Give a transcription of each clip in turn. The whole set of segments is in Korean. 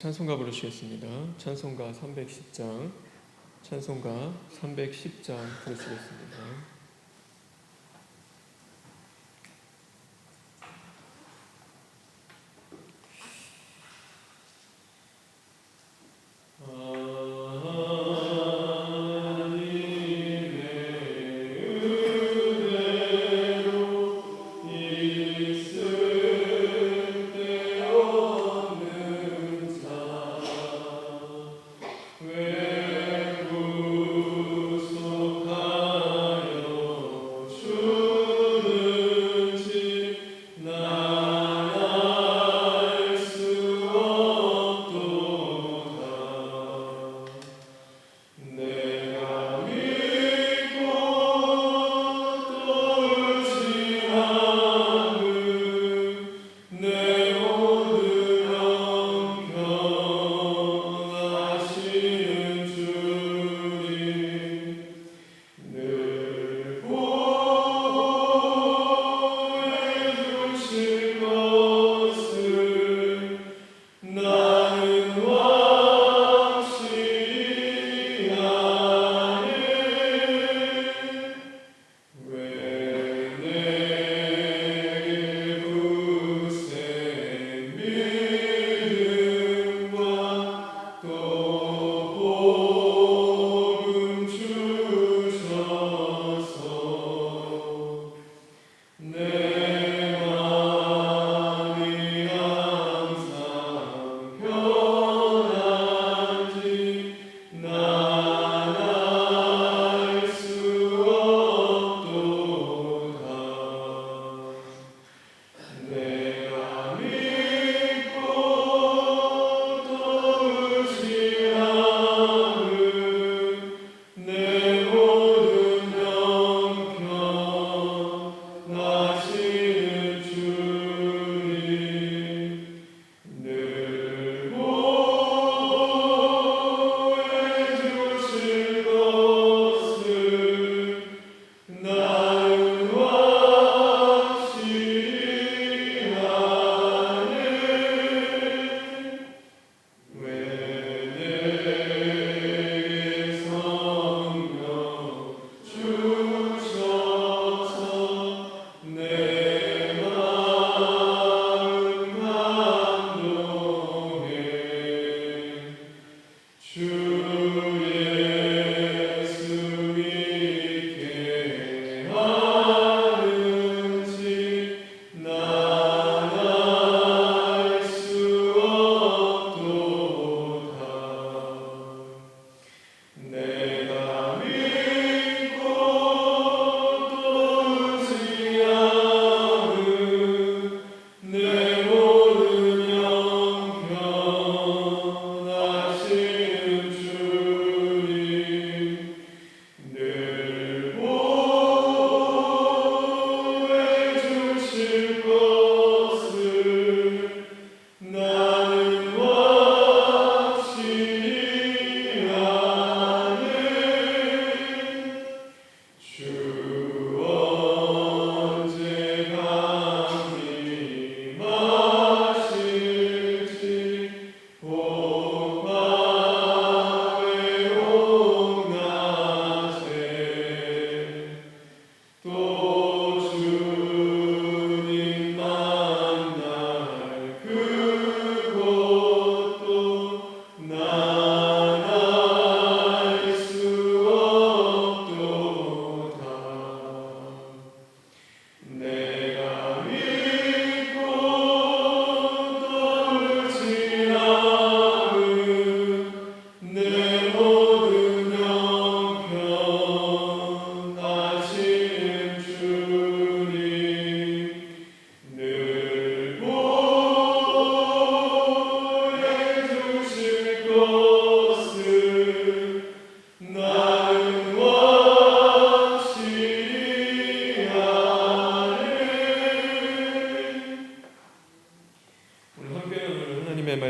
찬송가 부르시겠습니다. 찬송가 310장, 찬송가 310장 부르시겠습니다.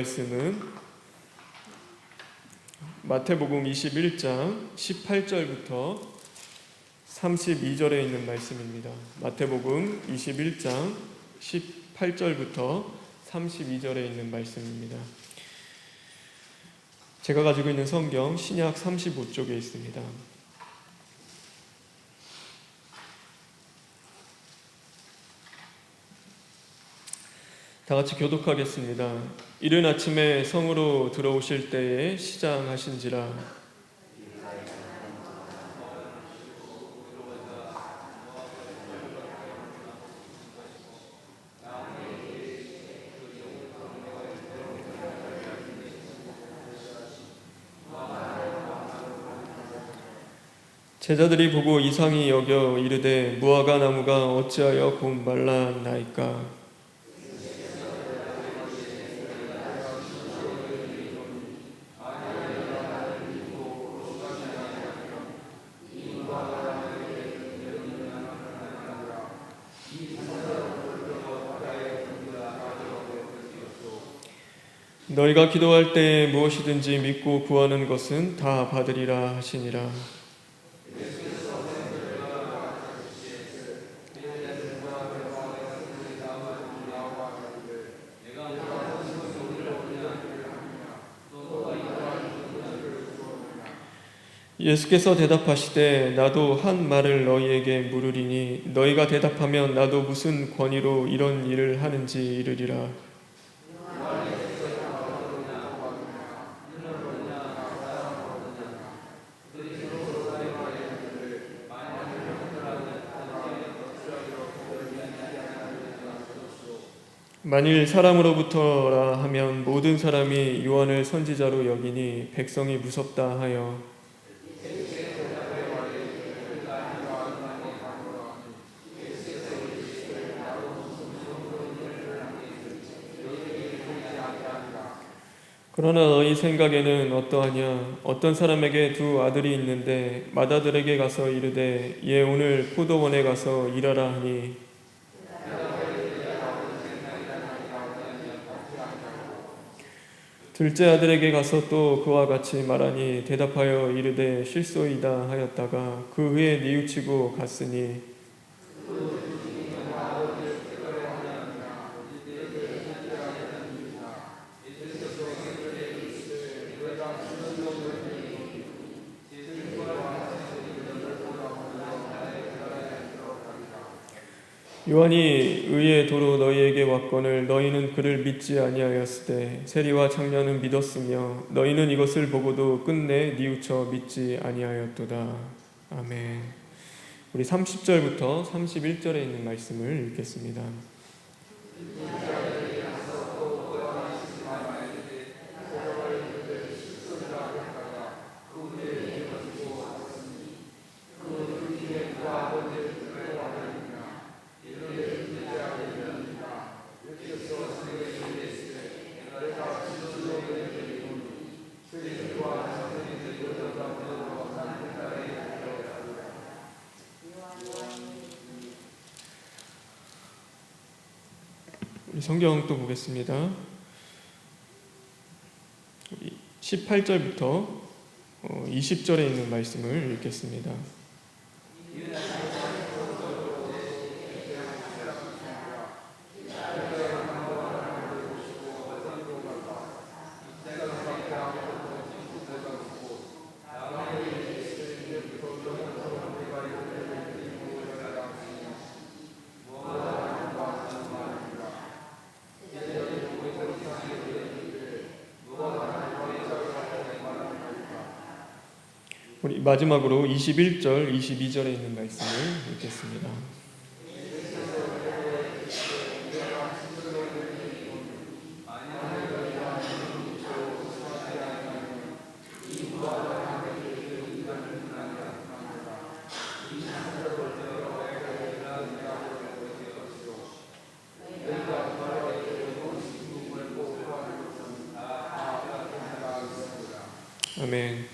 말씀은 마태복음 21장 18절부터 32절에 있는 말씀입니다. 마태복음 21장 18절부터 32절에 있는 말씀입니다. 제가 가지고 있는 성경 신약 35쪽에 있습니다. 다 같이 교독하겠습니다. 이른 아침에 성으로 들어오실 때에 시장하신지라. 제자들이 보고 이상히 여겨 이르되 무화과 나무가 어찌하여 곧 말랐나이까. 너희가 기도할 때에 무엇이든지 믿고 구하는 것은 다 받으리라 하시니라. 예수께서 대답하시되 나도 한 말을 너희에게 물으리니 너희가 대답하면 나도 무슨 권위로 이런 일을 하는지 이르리라. 만일 사람으로부터라 하면 모든 사람이 요한을 선지자로 여기니 백성이 무섭다 하여 그러나 너희 생각에는 어떠하냐? 어떤 사람에게 두 아들이 있는데 맏아들에게 가서 이르되 얘 오늘 포도원에 가서 일하라 하니 둘째 아들에게 가서 또 그와 같이 말하니 대답하여 이르되 실소이다 하였다가 그 후에 뉘우치고 갔으니 요한이 의의 도로 너희에게 왔거늘 너희는 그를 믿지 아니하였으되 세리와 장녀는 믿었으며 너희는 이것을 보고도 끝내 뉘우쳐 믿지 아니하였도다. 아멘. 우리 30절부터 31절에 있는 말씀을 읽겠습니다. 우리 성경 또 보겠습니다. 18절부터 20절에 있는 말씀을 읽겠습니다. 우리 마지막으로 21절, 22절에 있는 말씀을 읽겠습니다. 아멘.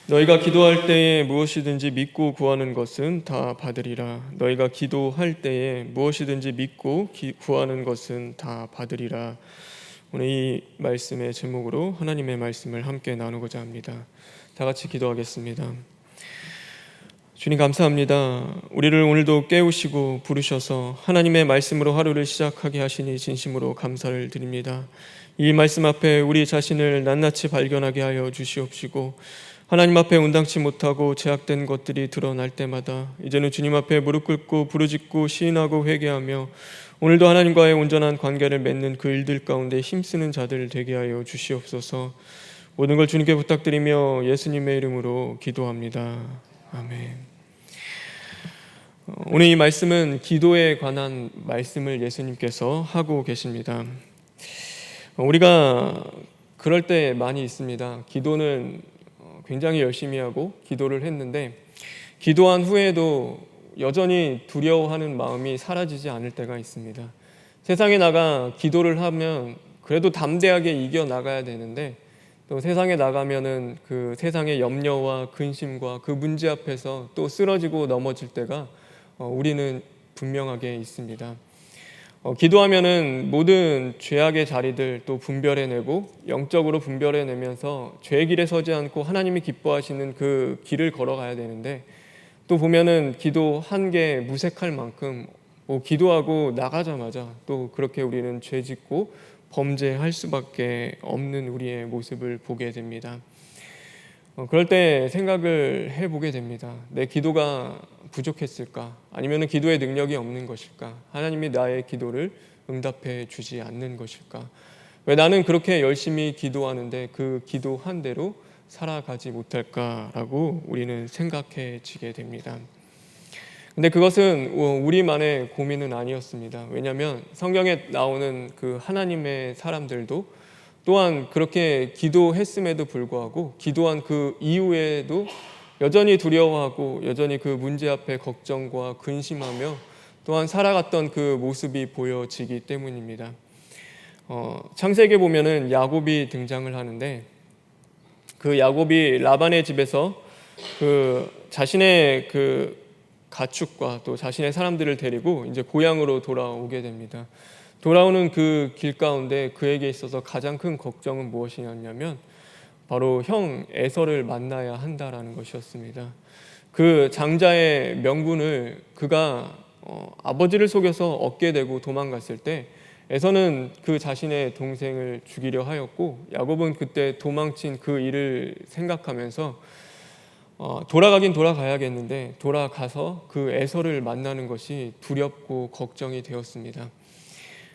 너희가 기도할 때에 무엇이든지 믿고 구하는 것은 다 받으리라. 너희가 기도할 때에 무엇이든지 믿고 구하는 것은 다 받으리라. 오늘 이 말씀의 제목으로 하나님의 말씀을 함께 나누고자 합니다. 다 같이 기도하겠습니다. 주님 감사합니다. 우리를 오늘도 깨우시고 부르셔서 하나님의 말씀으로 하루를 시작하게 하시니 진심으로 감사를 드립니다. 이 말씀 앞에 우리 자신을 낱낱이 발견하게 하여 주시옵시고, 하나님 앞에 온당치 못하고 제약된 것들이 드러날 때마다 이제는 주님 앞에 무릎 꿇고 부르짖고 시인하고 회개하며 오늘도 하나님과의 온전한 관계를 맺는 그 일들 가운데 힘쓰는 자들 되게 하여 주시옵소서. 모든 걸 주님께 부탁드리며 예수님의 이름으로 기도합니다. 아멘. 오늘 이 말씀은 기도에 관한 말씀을 예수님께서 하고 계십니다. 우리가 그럴 때 많이 있습니다. 기도는 굉장히 열심히 하고 기도를 했는데 기도한 후에도 여전히 두려워하는 마음이 사라지지 않을 때가 있습니다. 세상에 나가 기도를 하면 그래도 담대하게 이겨나가야 되는데 또 세상에 나가면은 그 세상의 염려와 근심과 그 문제 앞에서 또 쓰러지고 넘어질 때가 우리는 분명하게 있습니다. 기도하면은 모든 죄악의 자리들 또 분별해내고 영적으로 분별해내면서 죄의 길에 서지 않고 하나님이 기뻐하시는 그 길을 걸어가야 되는데, 또 보면은 기도한 게 무색할 만큼 기도하고 나가자마자 또 그렇게 우리는 죄짓고 범죄할 수밖에 없는 우리의 모습을 보게 됩니다. 그럴 때 생각을 해보게 됩니다. 내 기도가 부족했을까? 아니면 기도의 능력이 없는 것일까? 하나님이 나의 기도를 응답해 주지 않는 것일까? 왜 나는 그렇게 열심히 기도하는데 그 기도한 대로 살아가지 못할까라고 우리는 생각해지게 됩니다. 근데 그것은 우리만의 고민은 아니었습니다. 왜냐하면 성경에 나오는 그 하나님의 사람들도 또한 그렇게 기도했음에도 불구하고 기도한 그 이후에도 여전히 두려워하고 여전히 그 문제 앞에 걱정과 근심하며 또한 살아갔던 그 모습이 보여지기 때문입니다. 창세기에 보면은 야곱이 등장을 하는데, 그 야곱이 라반의 집에서 그 자신의 그 가축과 또 자신의 사람들을 데리고 이제 고향으로 돌아오게 됩니다. 돌아오는 그 길 가운데 그에게 있어서 가장 큰 걱정은 무엇이었냐면 바로 형 에서를 만나야 한다라는 것이었습니다. 그 장자의 명분을 그가 아버지를 속여서 얻게 되고 도망갔을 때 에서는 그 자신의 동생을 죽이려 하였고, 야곱은 그때 도망친 그 일을 생각하면서 돌아가긴 돌아가야겠는데 돌아가서 그 에서를 만나는 것이 두렵고 걱정이 되었습니다.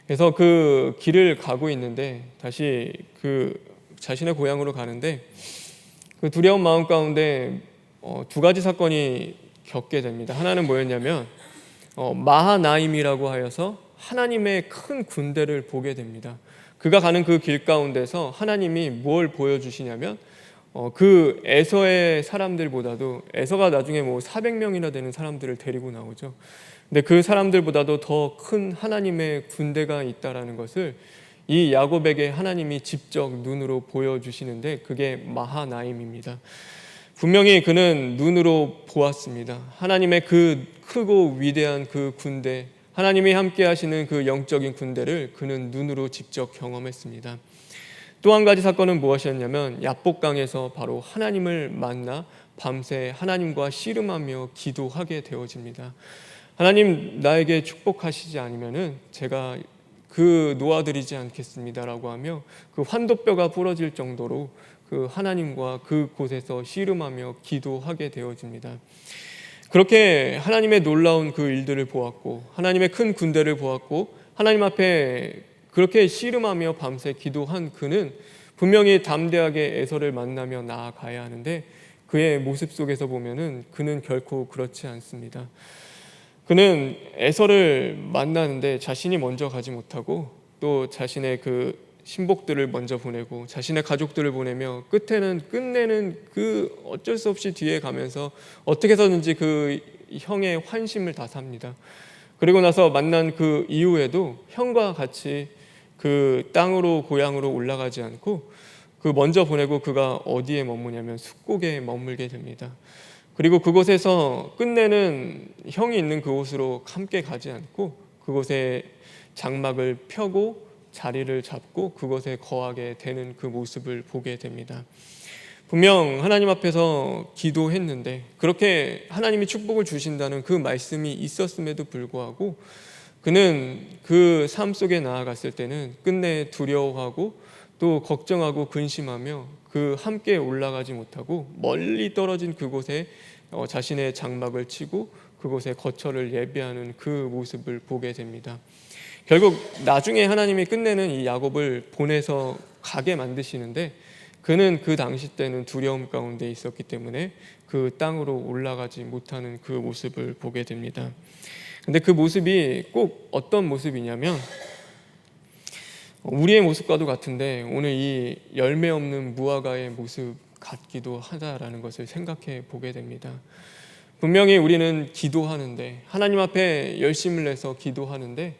그래서 그 길을 가고 있는데 다시 그 자신의 고향으로 가는데 그 두려운 마음 가운데 두 가지 사건이 겪게 됩니다. 하나는 뭐였냐면 마하나임이라고 하여서 하나님의 큰 군대를 보게 됩니다. 그가 가는 그 길 가운데서 하나님이 뭘 보여주시냐면 그 에서의 사람들보다도, 에서가 나중에 400명이나 되는 사람들을 데리고 나오죠. 근데 그 사람들보다도 더 큰 하나님의 군대가 있다라는 것을 이 야곱에게 하나님이 직접 눈으로 보여주시는데 그게 마하나임입니다. 분명히 그는 눈으로 보았습니다. 하나님의 그 크고 위대한 그 군대, 하나님이 함께 하시는 그 영적인 군대를 그는 눈으로 직접 경험했습니다. 또 한 가지 사건은 무엇이었냐면 야복강에서 바로 하나님을 만나 밤새 하나님과 씨름하며 기도하게 되어집니다. 하나님, 나에게 축복하시지 않으면은 제가 그 놓아드리지 않겠습니다라고 하며 그 환도뼈가 부러질 정도로 그 하나님과 그 곳에서 씨름하며 기도하게 되어집니다. 그렇게 하나님의 놀라운 그 일들을 보았고 하나님의 큰 군대를 보았고 하나님 앞에 그렇게 씨름하며 밤새 기도한 그는 분명히 담대하게 에서를 만나며 나아가야 하는데 그의 모습 속에서 보면은 그는 결코 그렇지 않습니다. 그는 에서를 만나는데 자신이 먼저 가지 못하고 또 자신의 그 신복들을 먼저 보내고 자신의 가족들을 보내며 끝내는 그 어쩔 수 없이 뒤에 가면서 어떻게 해서든지 그 형의 환심을 다 삽니다. 그리고 나서 만난 그 이후에도 형과 같이 그 땅으로 고향으로 올라가지 않고 그 먼저 보내고 그가 어디에 머무냐면 숫곡에 머물게 됩니다. 그리고 그곳에서 끝내는 형이 있는 그곳으로 함께 가지 않고 그곳에 장막을 펴고 자리를 잡고 그곳에 거하게 되는 그 모습을 보게 됩니다. 분명 하나님 앞에서 기도했는데 그렇게 하나님이 축복을 주신다는 그 말씀이 있었음에도 불구하고 그는 그 삶 속에 나아갔을 때는 끝내 두려워하고 또 걱정하고 근심하며 그 함께 올라가지 못하고 멀리 떨어진 그곳에 자신의 장막을 치고 그곳에 거처를 예비하는 그 모습을 보게 됩니다. 결국 나중에 하나님이 끝내는 이 야곱을 보내서 가게 만드시는데 그는 그 당시 때는 두려움 가운데 있었기 때문에 그 땅으로 올라가지 못하는 그 모습을 보게 됩니다. 근데 그 모습이 꼭 어떤 모습이냐면 우리의 모습과도 같은데 오늘 이 열매 없는 무화과의 모습 같기도 하다라는 것을 생각해 보게 됩니다. 분명히 우리는 기도하는데 하나님 앞에 열심을 내서 기도하는데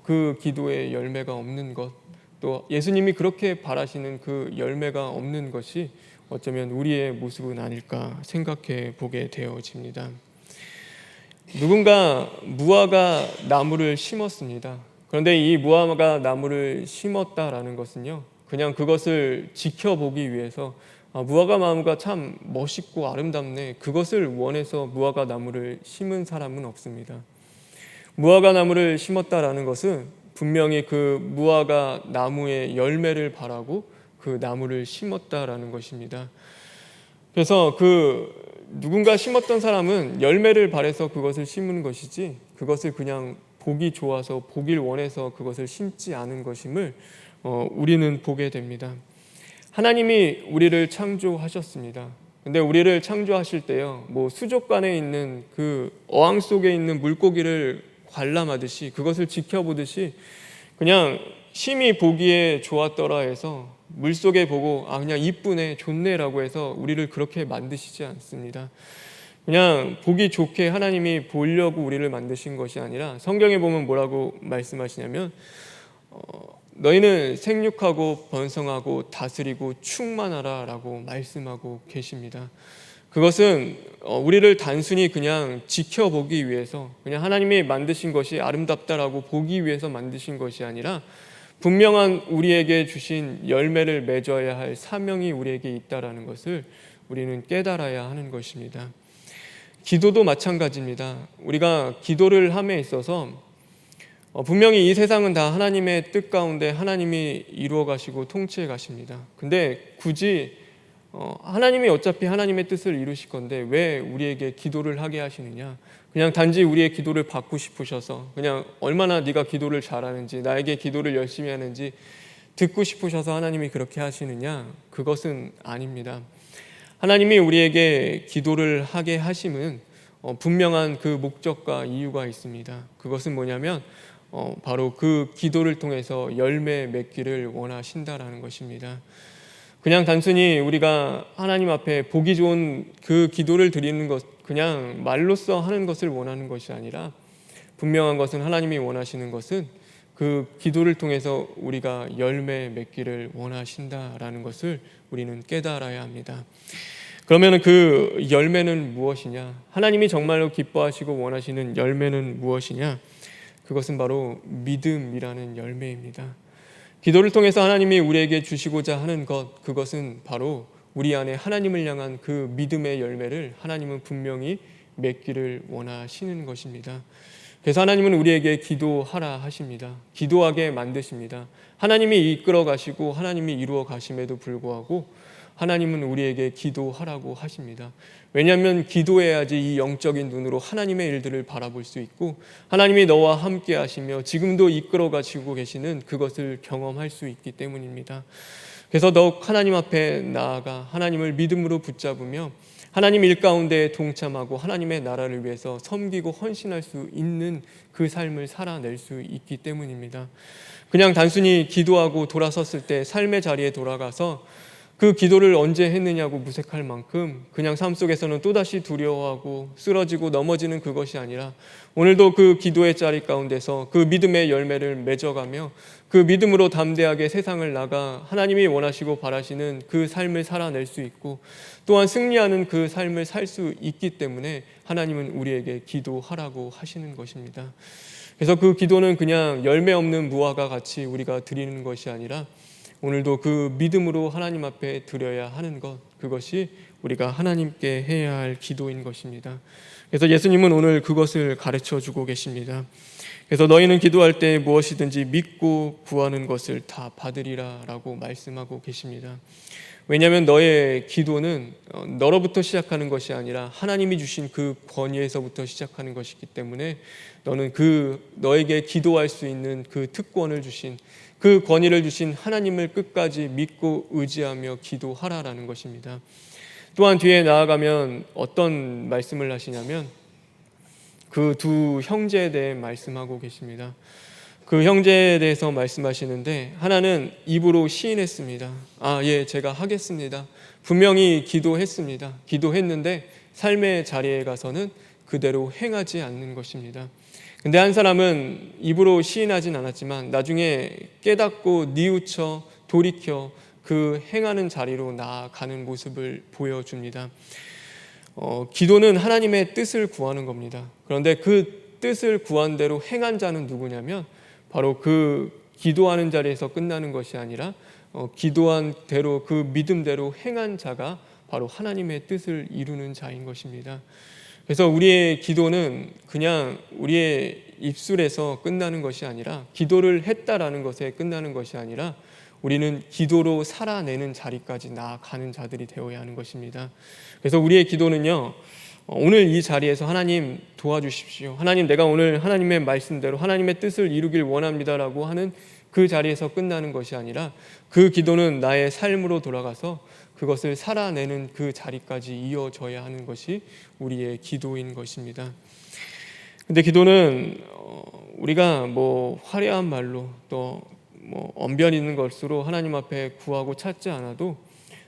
그 기도에 열매가 없는 것, 또 예수님이 그렇게 바라시는 그 열매가 없는 것이 어쩌면 우리의 모습은 아닐까 생각해 보게 되어집니다. 누군가 무화과 나무를 심었습니다. 그런데 이 무화과 나무를 심었다라는 것은요, 그냥 그것을 지켜보기 위해서 무화과 나무가 참 멋있고 아름답네, 그것을 원해서 무화과 나무를 심은 사람은 없습니다. 무화과 나무를 심었다라는 것은 분명히 그 무화과 나무의 열매를 바라고 그 나무를 심었다라는 것입니다. 그래서 누군가 심었던 사람은 열매를 바라서 그것을 심은 것이지 그것을 그냥 보기 좋아서 보길 원해서 그것을 심지 않은 것임을 우리는 보게 됩니다. 하나님이 우리를 창조하셨습니다. 근데 우리를 창조하실 때요, 수족관에 있는 그 어항 속에 있는 물고기를 관람하듯이 그것을 지켜보듯이 그냥 심히 보기에 좋았더라 해서 물속에 보고 그냥 이쁘네 좋네라고 해서 우리를 그렇게 만드시지 않습니다. 그냥 보기 좋게 하나님이 보려고 우리를 만드신 것이 아니라 성경에 보면 뭐라고 말씀하시냐면 너희는 생육하고 번성하고 다스리고 충만하라 라고 말씀하고 계십니다. 그것은 우리를 단순히 그냥 지켜보기 위해서 그냥 하나님이 만드신 것이 아름답다라고 보기 위해서 만드신 것이 아니라 분명한 우리에게 주신 열매를 맺어야 할 사명이 우리에게 있다라는 것을 우리는 깨달아야 하는 것입니다. 기도도 마찬가지입니다. 우리가 기도를 함에 있어서 분명히 이 세상은 다 하나님의 뜻 가운데 하나님이 이루어 가시고 통치해 가십니다. 근데 굳이 하나님이 어차피 하나님의 뜻을 이루실 건데 왜 우리에게 기도를 하게 하시느냐? 그냥 단지 우리의 기도를 받고 싶으셔서 그냥 얼마나 네가 기도를 잘하는지 나에게 기도를 열심히 하는지 듣고 싶으셔서 하나님이 그렇게 하시느냐? 그것은 아닙니다. 하나님이 우리에게 기도를 하게 하심은 분명한 그 목적과 이유가 있습니다. 그것은 뭐냐면 바로 그 기도를 통해서 열매 맺기를 원하신다라는 것입니다. 그냥 단순히 우리가 하나님 앞에 보기 좋은 그 기도를 드리는 것, 그냥 말로써 하는 것을 원하는 것이 아니라 분명한 것은 하나님이 원하시는 것은 그 기도를 통해서 우리가 열매 맺기를 원하신다라는 것을 우리는 깨달아야 합니다. 그러면 그 열매는 무엇이냐? 하나님이 정말로 기뻐하시고 원하시는 열매는 무엇이냐? 그것은 바로 믿음이라는 열매입니다. 기도를 통해서 하나님이 우리에게 주시고자 하는 것, 그것은 바로 우리 안에 하나님을 향한 그 믿음의 열매를 하나님은 분명히 맺기를 원하시는 것입니다. 그래서 하나님은 우리에게 기도하라 하십니다. 기도하게 만드십니다. 하나님이 이끌어 가시고 하나님이 이루어 가심에도 불구하고 하나님은 우리에게 기도하라고 하십니다. 왜냐하면 기도해야지 이 영적인 눈으로 하나님의 일들을 바라볼 수 있고 하나님이 너와 함께 하시며 지금도 이끌어 가시고 계시는 그것을 경험할 수 있기 때문입니다. 그래서 더욱 하나님 앞에 나아가 하나님을 믿음으로 붙잡으며 하나님 일 가운데 동참하고 하나님의 나라를 위해서 섬기고 헌신할 수 있는 그 삶을 살아낼 수 있기 때문입니다. 그냥 단순히 기도하고 돌아섰을 때 삶의 자리에 돌아가서 그 기도를 언제 했느냐고 무색할 만큼 그냥 삶 속에서는 또다시 두려워하고 쓰러지고 넘어지는 그것이 아니라 오늘도 그 기도의 자리 가운데서 그 믿음의 열매를 맺어가며 그 믿음으로 담대하게 세상을 나가 하나님이 원하시고 바라시는 그 삶을 살아낼 수 있고 또한 승리하는 그 삶을 살 수 있기 때문에 하나님은 우리에게 기도하라고 하시는 것입니다. 그래서 그 기도는 그냥 열매 없는 무화과 같이 우리가 드리는 것이 아니라 오늘도 그 믿음으로 하나님 앞에 드려야 하는 것, 그것이 우리가 하나님께 해야 할 기도인 것입니다. 그래서 예수님은 오늘 그것을 가르쳐 주고 계십니다. 그래서 너희는 기도할 때 무엇이든지 믿고 구하는 것을 다 받으리라 라고 말씀하고 계십니다. 왜냐하면 너의 기도는 너로부터 시작하는 것이 아니라 하나님이 주신 그 권위에서부터 시작하는 것이기 때문에 너는 너에게 기도할 수 있는 그 특권을 주신, 그 권위를 주신 하나님을 끝까지 믿고 의지하며 기도하라라는 것입니다. 또한 뒤에 나아가면 어떤 말씀을 하시냐면 그 두 형제에 대해 말씀하고 계십니다. 그 형제에 대해서 말씀하시는데 하나는 입으로 시인했습니다. 예, 제가 하겠습니다. 분명히 기도했습니다. 기도했는데 삶의 자리에 가서는 그대로 행하지 않는 것입니다. 근데 한 사람은 입으로 시인하진 않았지만 나중에 깨닫고 뉘우쳐 돌이켜 그 행하는 자리로 나아가는 모습을 보여줍니다. 기도는 하나님의 뜻을 구하는 겁니다. 그런데 그 뜻을 구한 대로 행한 자는 누구냐면 바로 그 기도하는 자리에서 끝나는 것이 아니라 기도한 대로 그 믿음대로 행한 자가 바로 하나님의 뜻을 이루는 자인 것입니다. 그래서 우리의 기도는 그냥 우리의 입술에서 끝나는 것이 아니라, 기도를 했다라는 것에 끝나는 것이 아니라 우리는 기도로 살아내는 자리까지 나아가는 자들이 되어야 하는 것입니다. 그래서 우리의 기도는요, 오늘 이 자리에서 하나님 도와주십시오, 하나님 내가 오늘 하나님의 말씀대로 하나님의 뜻을 이루길 원합니다라고 하는 그 자리에서 끝나는 것이 아니라 그 기도는 나의 삶으로 돌아가서 그것을 살아내는 그 자리까지 이어져야 하는 것이 우리의 기도인 것입니다. 근데 기도는 우리가 화려한 말로 또 언변 있는 것으로 하나님 앞에 구하고 찾지 않아도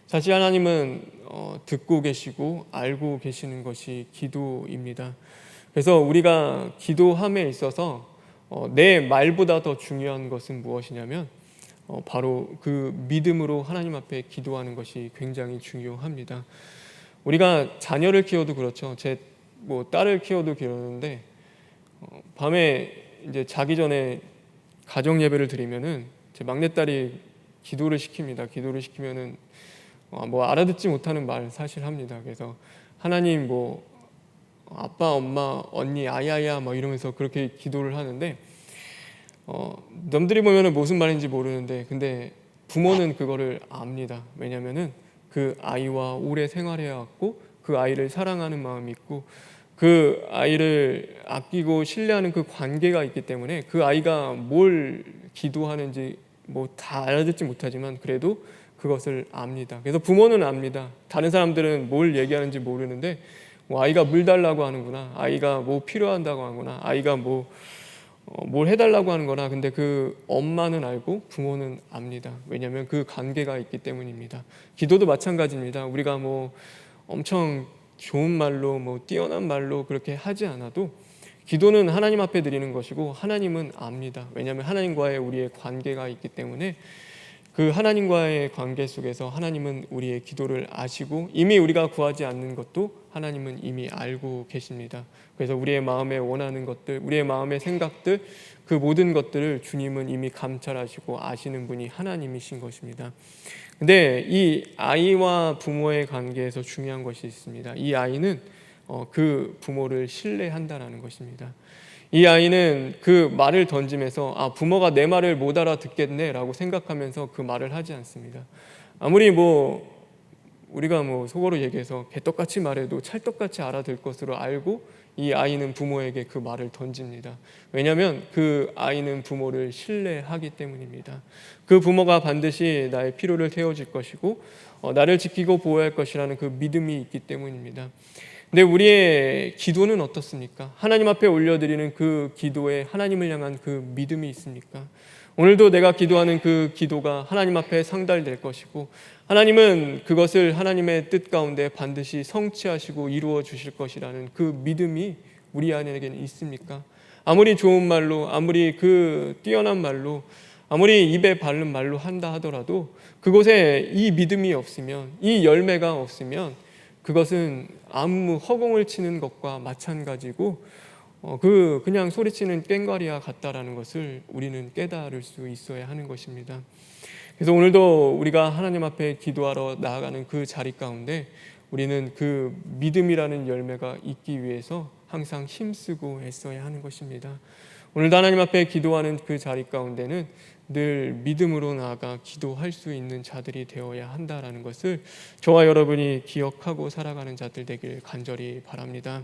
사실 하나님은 듣고 계시고 알고 계시는 것이 기도입니다. 그래서 우리가 기도함에 있어서 내 말보다 더 중요한 것은 무엇이냐면 바로 그 믿음으로 하나님 앞에 기도하는 것이 굉장히 중요합니다. 우리가 자녀를 키워도 그렇죠. 제 딸을 키워도 그러는데 밤에 이제 자기 전에 가정 예배를 드리면은 제 막내딸이 기도를 시킵니다. 기도를 시키면은 알아듣지 못하는 말 사실 합니다. 그래서 하나님 아빠, 엄마, 언니, 아야야 이러면서 그렇게 기도를 하는데 남들이 보면은 무슨 말인지 모르는데 근데 부모는 그거를 압니다. 왜냐면은 그 아이와 오래 생활해 왔고 그 아이를 사랑하는 마음이 있고 그 아이를 아끼고 신뢰하는 그 관계가 있기 때문에 그 아이가 뭘 기도하는지 다 알아듣지 못하지만 그래도 그것을 압니다. 그래서 부모는 압니다. 다른 사람들은 뭘 얘기하는지 모르는데 아이가 물 달라고 하는구나, 아이가 필요한다고 하구나, 아이가 뭘 해달라고 하는 거나. 근데 그 엄마는 알고 부모는 압니다. 왜냐하면 그 관계가 있기 때문입니다. 기도도 마찬가지입니다. 우리가 엄청 좋은 말로 뛰어난 말로 그렇게 하지 않아도 기도는 하나님 앞에 드리는 것이고 하나님은 압니다. 왜냐하면 하나님과의 우리의 관계가 있기 때문에 그 하나님과의 관계 속에서 하나님은 우리의 기도를 아시고 이미 우리가 구하지 않는 것도 하나님은 이미 알고 계십니다. 그래서 우리의 마음에 원하는 것들, 우리의 마음의 생각들, 그 모든 것들을 주님은 이미 감찰하시고 아시는 분이 하나님이신 것입니다. 근데 이 아이와 부모의 관계에서 중요한 것이 있습니다. 이 아이는 그 부모를 신뢰한다라는 것입니다. 이 아이는 그 말을 던지면서 부모가 내 말을 못 알아듣겠네 라고 생각하면서 그 말을 하지 않습니다. 아무리 우리가 속어로 얘기해서 개떡같이 말해도 찰떡같이 알아들 것으로 알고 이 아이는 부모에게 그 말을 던집니다. 왜냐하면 그 아이는 부모를 신뢰하기 때문입니다. 그 부모가 반드시 나의 필요를 채워줄 것이고 나를 지키고 보호할 것이라는 그 믿음이 있기 때문입니다. 근데 우리의 기도는 어떻습니까? 하나님 앞에 올려드리는 그 기도에 하나님을 향한 그 믿음이 있습니까? 오늘도 내가 기도하는 그 기도가 하나님 앞에 상달될 것이고 하나님은 그것을 하나님의 뜻 가운데 반드시 성취하시고 이루어 주실 것이라는 그 믿음이 우리 안에는 있습니까? 아무리 좋은 말로, 아무리 그 뛰어난 말로, 아무리 입에 바른 말로 한다 하더라도 그곳에 이 믿음이 없으면, 이 열매가 없으면 그것은 아무 허공을 치는 것과 마찬가지고 그냥 소리치는 꽹과리와 같다라는 것을 우리는 깨달을 수 있어야 하는 것입니다. 그래서 오늘도 우리가 하나님 앞에 기도하러 나아가는 그 자리 가운데 우리는 그 믿음이라는 열매가 있기 위해서 항상 힘쓰고 애써야 하는 것입니다. 오늘도 하나님 앞에 기도하는 그 자리 가운데는 늘 믿음으로 나아가 기도할 수 있는 자들이 되어야 한다라는 것을 저와 여러분이 기억하고 살아가는 자들 되길 간절히 바랍니다.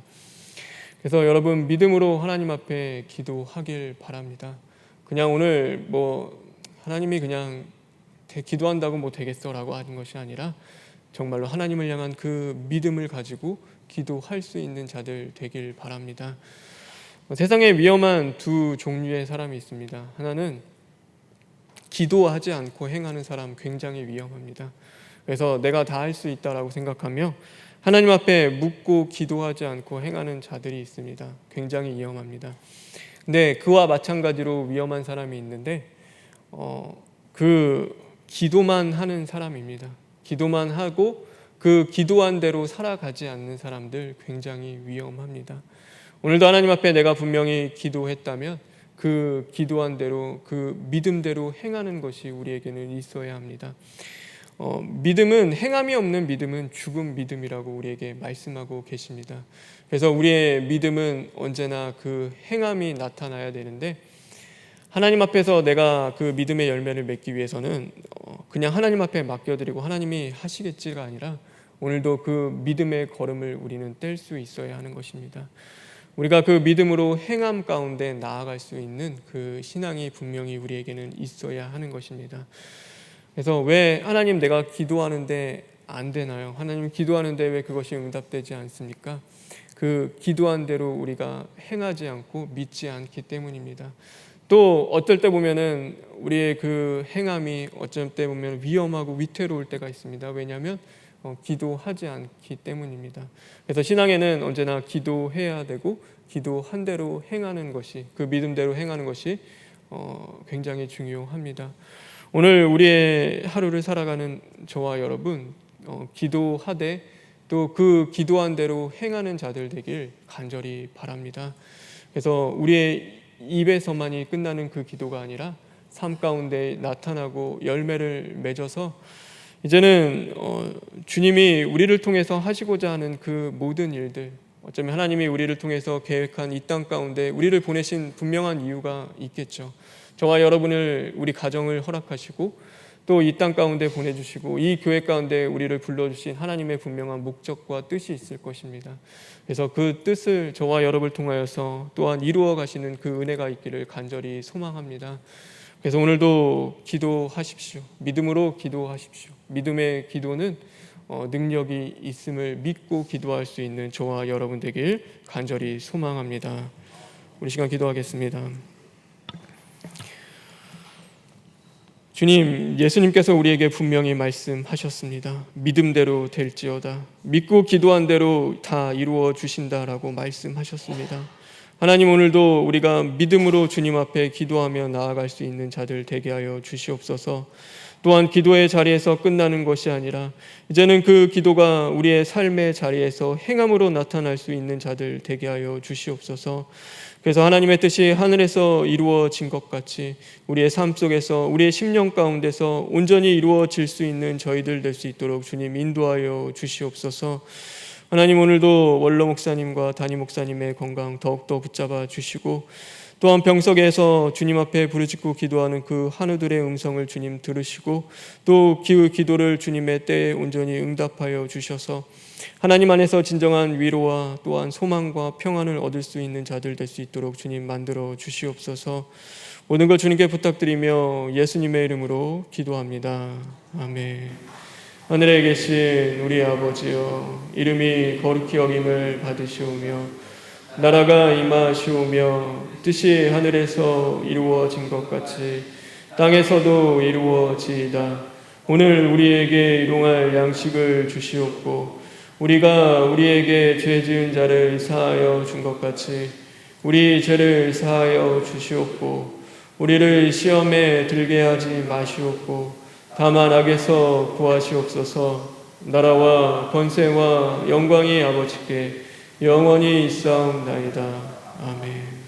그래서 여러분 믿음으로 하나님 앞에 기도하길 바랍니다. 그냥 오늘 하나님이 그냥 기도한다고 되겠어라고 하는 것이 아니라 정말로 하나님을 향한 그 믿음을 가지고 기도할 수 있는 자들 되길 바랍니다. 세상에 위험한 두 종류의 사람이 있습니다. 하나는 기도하지 않고 행하는 사람, 굉장히 위험합니다. 그래서 내가 다 할 수 있다라고 생각하며 하나님 앞에 묻고 기도하지 않고 행하는 자들이 있습니다. 굉장히 위험합니다. 근데 그와 마찬가지로 위험한 사람이 있는데 그 기도만 하는 사람입니다. 기도만 하고 그 기도한 대로 살아가지 않는 사람들 굉장히 위험합니다. 오늘도 하나님 앞에 내가 분명히 기도했다면 그 기도한 대로 그 믿음대로 행하는 것이 우리에게는 있어야 합니다. 믿음은, 행함이 없는 믿음은 죽은 믿음이라고 우리에게 말씀하고 계십니다. 그래서 우리의 믿음은 언제나 그 행함이 나타나야 되는데, 하나님 앞에서 내가 그 믿음의 열매를 맺기 위해서는 그냥 하나님 앞에 맡겨드리고 하나님이 하시겠지가 아니라 오늘도 그 믿음의 걸음을 우리는 뗄 수 있어야 하는 것입니다. 우리가 그 믿음으로 행함 가운데 나아갈 수 있는 그 신앙이 분명히 우리에게는 있어야 하는 것입니다. 그래서 왜 하나님 내가 기도하는데 안 되나요? 하나님 기도하는데 왜 그것이 응답되지 않습니까? 그 기도한 대로 우리가 행하지 않고 믿지 않기 때문입니다. 또 어떨 때 보면은 우리의 그 행함이 어쩔 때 보면 위험하고 위태로울 때가 있습니다. 왜냐하면 기도하지 않기 때문입니다. 그래서 신앙에는 언제나 기도해야 되고 기도한 대로 행하는 것이, 그 믿음대로 행하는 것이 굉장히 중요합니다. 오늘 우리의 하루를 살아가는 저와 여러분 기도하되 또 그 기도한 대로 행하는 자들 되길 간절히 바랍니다. 그래서 우리의 입에서만이 끝나는 그 기도가 아니라 삶 가운데 나타나고 열매를 맺어서 이제는 주님이 우리를 통해서 하시고자 하는 그 모든 일들, 어쩌면 하나님이 우리를 통해서 계획한 이 땅 가운데 우리를 보내신 분명한 이유가 있겠죠. 저와 여러분을, 우리 가정을 허락하시고 또 이 땅 가운데 보내주시고 이 교회 가운데 우리를 불러주신 하나님의 분명한 목적과 뜻이 있을 것입니다. 그래서 그 뜻을 저와 여러분을 통하여서 또한 이루어 가시는 그 은혜가 있기를 간절히 소망합니다. 그래서 오늘도 기도하십시오. 믿음으로 기도하십시오. 믿음의 기도는 능력이 있음을 믿고 기도할 수 있는 저와 여러분 되길 간절히 소망합니다. 우리 시간 기도하겠습니다. 주님, 예수님께서 우리에게 분명히 말씀하셨습니다. 믿음대로 될지어다. 믿고 기도한 대로 다 이루어 주신다라고 말씀하셨습니다. 하나님, 오늘도 우리가 믿음으로 주님 앞에 기도하며 나아갈 수 있는 자들 되게 하여 주시옵소서. 또한 기도의 자리에서 끝나는 것이 아니라 이제는 그 기도가 우리의 삶의 자리에서 행함으로 나타날 수 있는 자들 되게 하여 주시옵소서. 그래서 하나님의 뜻이 하늘에서 이루어진 것 같이 우리의 삶 속에서, 우리의 심령 가운데서 온전히 이루어질 수 있는 저희들 될 수 있도록 주님 인도하여 주시옵소서. 하나님, 오늘도 원로 목사님과 담임 목사님의 건강 더욱더 붙잡아 주시고 또한 병석에서 주님 앞에 부르짖고 기도하는 그 한우들의 음성을 주님 들으시고 또 그 기도를 주님의 때에 온전히 응답하여 주셔서 하나님 안에서 진정한 위로와 또한 소망과 평안을 얻을 수 있는 자들 될 수 있도록 주님 만들어 주시옵소서. 모든 걸 주님께 부탁드리며 예수님의 이름으로 기도합니다. 아멘. 하늘에 계신 우리 아버지여, 이름이 거룩히 여김을 받으시오며 나라가 임하시오며 뜻이 하늘에서 이루어진 것 같이 땅에서도 이루어지이다. 오늘 우리에게 일용할 양식을 주시옵고 우리가 우리에게 죄 지은 자를 사하여 준 것 같이 우리 죄를 사하여 주시옵고 우리를 시험에 들게 하지 마시옵고 다만 악에서 구하시옵소서. 나라와 권세와 영광이 아버지께 영원히 있사옵나이다. 아멘.